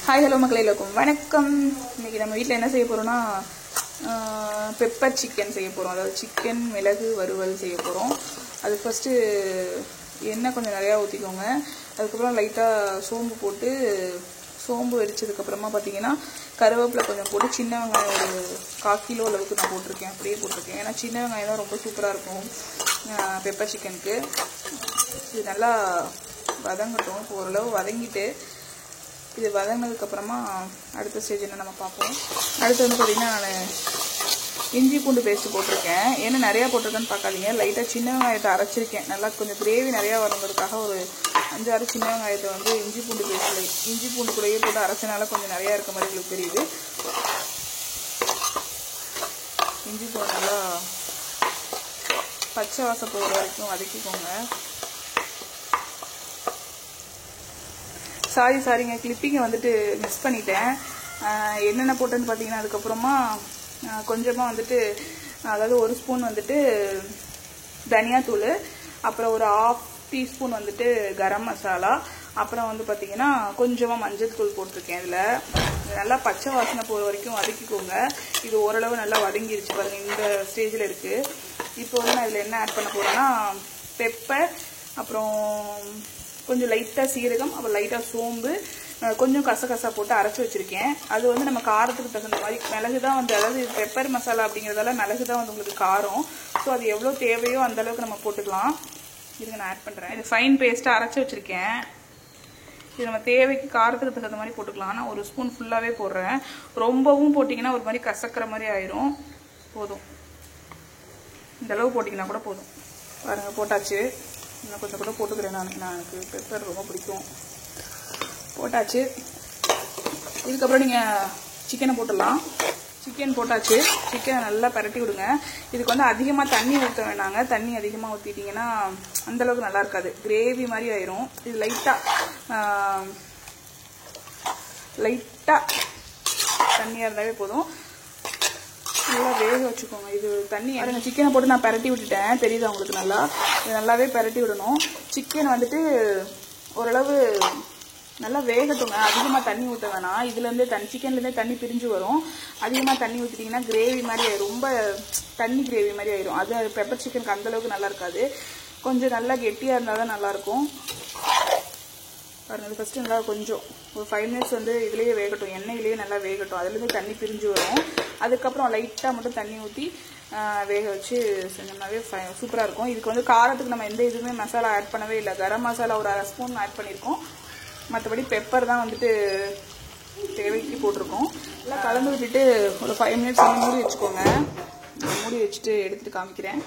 Hi hello மக்களே எல்லாருக்கும் வணக்கம். இன்னைக்கு நம்ம வீட்டில் என்ன செய்ய போகிறோம்னா பெப்பர் சிக்கன் செய்ய போகிறோம். அதாவது சிக்கன் மிளகு வறுவல் செய்ய போகிறோம். அது ஃபஸ்ட்டு எண்ணெய் கொஞ்சம் நிறையா ஊற்றிக்கோங்க. அதுக்கப்புறம் லைட்டாக சோம்பு போட்டு சோம்பு வெடிச்சதுக்கப்புறமா பார்த்தீங்கன்னா கருவேப்பிலை கொஞ்சம் போட்டு சின்ன வெங்காயம் ஒரு 1/4 கிலோ அளவுக்கு நான் போட்டிருக்கேன். அப்படியே போட்டிருக்கேன். ஏன்னா சின்ன வெங்காயம் தான் ரொம்ப சூப்பராக இருக்கும் பெப்பர் சிக்கனுக்கு. இது நல்லா வதங்கட்டும். இப்போ ஓரளவு வதங்கிட்டு இது வதங்கினதுக்கப்புறமா அடுத்த ஸ்டேஜ் என்ன நம்ம பார்ப்போம். அடுத்து வந்து பார்த்திங்கன்னா நான் இஞ்சி பூண்டு பேஸ்ட்டு போட்டிருக்கேன். ஏன்னா நிறையா போட்டிருக்கேன்னு பார்க்காதீங்க. லைட்டாக சின்ன வெங்காயத்தை அரைச்சிருக்கேன். நல்லா கொஞ்சம் கிரேவி நிறையா வரணுங்கிறதுக்காக ஒரு 5-6 சின்ன வெங்காயத்தை வந்து இஞ்சி பூண்டு கூடயே போட்டு அரைச்சனால கொஞ்சம் நிறையா இருக்க மாதிரி உங்களுக்கு தெரியுது. இஞ்சி பூண்டு நல்லா பச்சை வாசம் போகிற வரைக்கும் வதக்கிக்கோங்க. சாரிங்க கிளிப்பிங்கை வந்துட்டு மிஸ் பண்ணிட்டேன். என்னென்ன போட்டேன்னு பார்த்தீங்கன்னா அதுக்கப்புறமா கொஞ்சமாக வந்துட்டு அதாவது 1 ஸ்பூன் வந்துட்டு தனியாத்தூள், அப்புறம் ஒரு 1/2 டீஸ்பூன் வந்துட்டு கரம் மசாலா, அப்புறம் வந்து பார்த்தீங்கன்னா கொஞ்சமாக மஞ்சள் தூள் போட்டிருக்கேன். இதில் நல்லா பச்சை வாசனை போகிற வரைக்கும் வதக்கிக்கோங்க. இது ஓரளவு நல்லா வதங்கிடுச்சு பாருங்கள். இந்த ஸ்டேஜில் இருக்குது. இப்போ வந்து நான் இதில் என்ன ஆட் பண்ண போகிறேன்னா பெப்பர், அப்புறம் கொஞ்சம் லைட்டாக சீரகம், அப்புறம் லைட்டாக சோம்பு, கொஞ்சம் கசகசா போட்டு அரைச்சி வச்சுருக்கேன். அது வந்து நம்ம காரத்துக்கு தகுந்த மாதிரி மிளகு தான் வந்து, அதாவது பெப்பர் மசாலா அப்படிங்கிறதால மிளகு தான் வந்து உங்களுக்கு காரம். ஸோ அது எவ்வளோ தேவையோ அந்தளவுக்கு நம்ம போட்டுக்கலாம். இதுங்க நான் ஆட் பண்ணுறேன். இது ஃபைன் பேஸ்ட்டாக அரைச்சி வச்சுருக்கேன். இது நம்ம தேவைக்கு காரத்துக்கு தகுந்த மாதிரி போட்டுக்கலாம். ஆனால் 1 ஸ்பூன் ஃபுல்லாகவே போடுறேன். ரொம்பவும் போட்டிங்கன்னா ஒரு மாதிரி கசக்கிற மாதிரி ஆயிரும். போதும், இந்தளவு போட்டிங்கன்னா கூட போதும். பாருங்கள் போட்டாச்சு. இன்னும் கொஞ்சம் கூட போட்டுக்கிறேன். எனக்கு பெப்பர் ரொம்ப பிடிக்கும். போட்டாச்சு. இதுக்கப்புறம் நீங்கள் சிக்கனை போட்டுடலாம். சிக்கன் போட்டாச்சு. சிக்கனை நல்லா பரட்டி விடுங்க. இதுக்கு வந்து அதிகமாக தண்ணி ஊற்ற வேணாங்க. தண்ணி அதிகமாக ஊற்றிட்டிங்கன்னா அந்தளவுக்கு நல்லா இருக்காது, கிரேவி மாதிரி ஆயிரும். இது லைட்டாக தண்ணியாக இருந்தாவே போதும். நல்லா வேக வச்சுக்கோங்க. இது தண்ணி பாருங்க. சிக்கனை போட்டு நான் பரட்டி விட்டுட்டேன். தெரியுதா உங்களுக்கு? நல்லா இது நல்லாவே பரட்டி விடணும். சிக்கன் வந்துட்டு ஓரளவு நல்லா வேகட்டுங்க. அதிகமாக தண்ணி ஊற்ற வேணாம். இதுலேருந்தே சிக்கன்லேருந்தே தண்ணி பிரிஞ்சு வரும். அதிகமாக தண்ணி ஊற்றிட்டிங்கன்னா கிரேவி மாதிரி ரொம்ப தண்ணி கிரேவி மாதிரி ஆயிரும். அது பெப்பர் சிக்கனுக்கு அந்தளவுக்கு நல்லா இருக்காது. கொஞ்சம் நல்லா கெட்டியாக இருந்தால் தான் நல்லாயிருக்கும். பாருங்கள், இது ஃபஸ்ட்டு நல்லா கொஞ்சம் ஒரு 5 மினிட்ஸ் வந்து இதுலேயே வேகட்டும். எண்ணெயிலேயே நல்லா வேகட்டும். அதுலேருந்து தண்ணி பிரிஞ்சு வரும். அதுக்கப்புறம் லைட்டாக மட்டும் தண்ணி ஊற்றி வேக வச்சு செஞ்சோம்னாவே சூப்பராக இருக்கும். இதுக்கு வந்து காரத்துக்கு நம்ம எந்த இதுவுமே மசாலா ஆட் பண்ணவே இல்லை. கரம் மசாலா ஒரு 1/2 ஸ்பூன் ஆட் பண்ணியிருக்கோம். மற்றபடி பெப்பர் தான் வந்துட்டு தேவைக்கு போட்டிருக்கோம். எல்லாம் கலந்து விட்டுட்டு ஒரு 5 மினிட்ஸ் மூடி வச்சுக்கோங்க. மூடி வச்சுட்டு எடுத்துகிட்டு காமிக்கிறேன்.